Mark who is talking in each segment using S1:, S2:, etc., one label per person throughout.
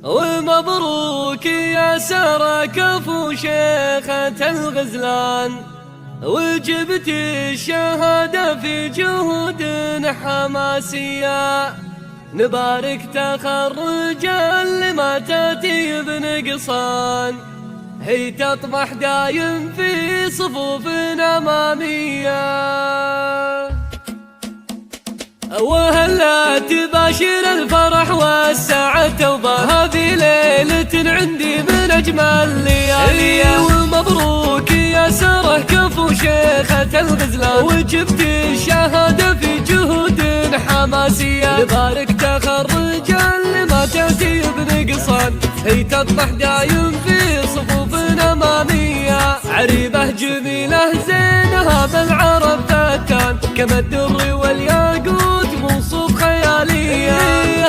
S1: ومبروك يا سارة كفو شيخة الغزلان، وجبت الشهادة في جهود حماسية. نبارك تخرجا لما تأتي بنقصان، هي تطمح دايم في صفوف أمامية. وهلا تباشر الفرح والسعادة، وهذه ليلة عندي من أجمل ليالي. ومبروك يا سارة كفو شيخة الغزلان، وجبت الشهادة في جهود حماسية. نبارك تخرجا لما تأتي بنقصان، هي تطمح دايم في صفوف أمامية. عريبة جميلة زينها بالعرب فتان، كما الدر والياقوت موصوف خيالية.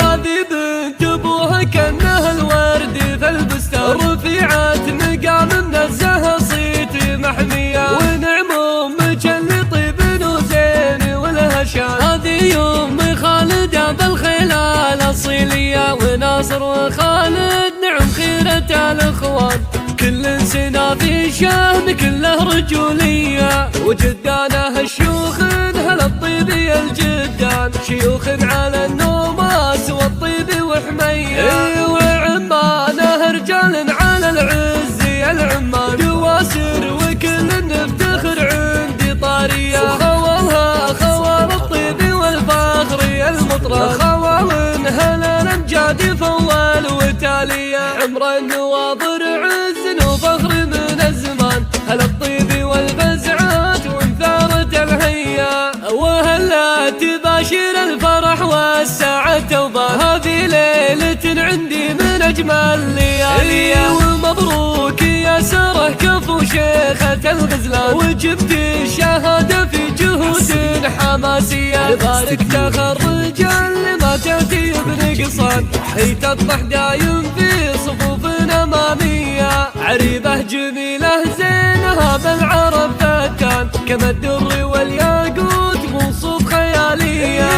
S1: هذه بنت ابوها كانها الورد في البستان، رفيعة مقام منزهة صيت محمية. ونعم امك اللي طيب وزين ولها شان، هذه ام خالدة بالخيلة الاصيلية. وناصر وخالد نعم خيرة الاخوان، كل سنا في شان كله رجولية. وجدانه الشيوخ هل الطيب يا الجدان، شيوخ على النوماس والطيب وحمية. وعمانه رجال على العز يا العمان، دواسر وكل نفتخر عندي طارية. وخوالها خوال الطيب والفخر يا المطران، خوال هلا الامجاد فوال وتالية. عمر النواظر عز وفخر من الزمان، هلا الطيب والفزعات وانثارة الهيا. وهلا تباشر الفرح والسعادة، وهذه ليلة عندي من أجمل ليالي. ومبروك يا سارة كفو شيخة الغزلان، وجبت الشهادة في جهود حماسية. نبارك تخرجا لما تأتي بنقصان، هي تطمح دايم في صفوف أمامية. عريبة جميلة زينها بالعرب فتان، كما الدر والياقوت موصوف خيالية.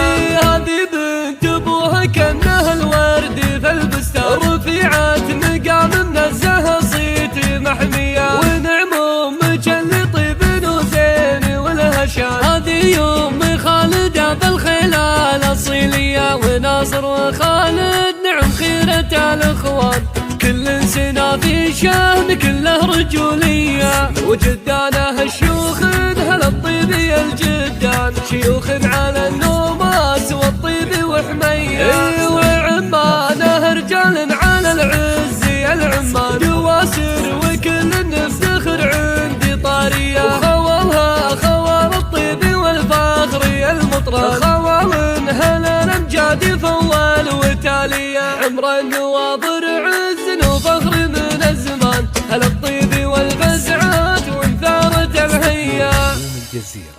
S1: هذه بنت ابوها كانها الورد في البستان، رفيعة مقام منزهة صيت محمية. ونعم امك اللي طيب وزين ولها شان، هذه ام خالدة بالخيلة الاصيلية. وناصر وخالد نعم خيرة الاخوان، كل سنا في شان كله رجولية. وجدانه الشيوخ هل الطيب يا الجدان، شيوخ على النوماس والطيب وحمية. وعمانه رجال على العز يا العمان، دواسر وكل نفتخر عندي طارية. وخوالها خوال الطيب والفخر يا المطران، خوال هلا الامجاد فوال وتالية. عمر النواظر عز وفخر من الزمان، هلا الطيب والفزعات وانثارة الهيا.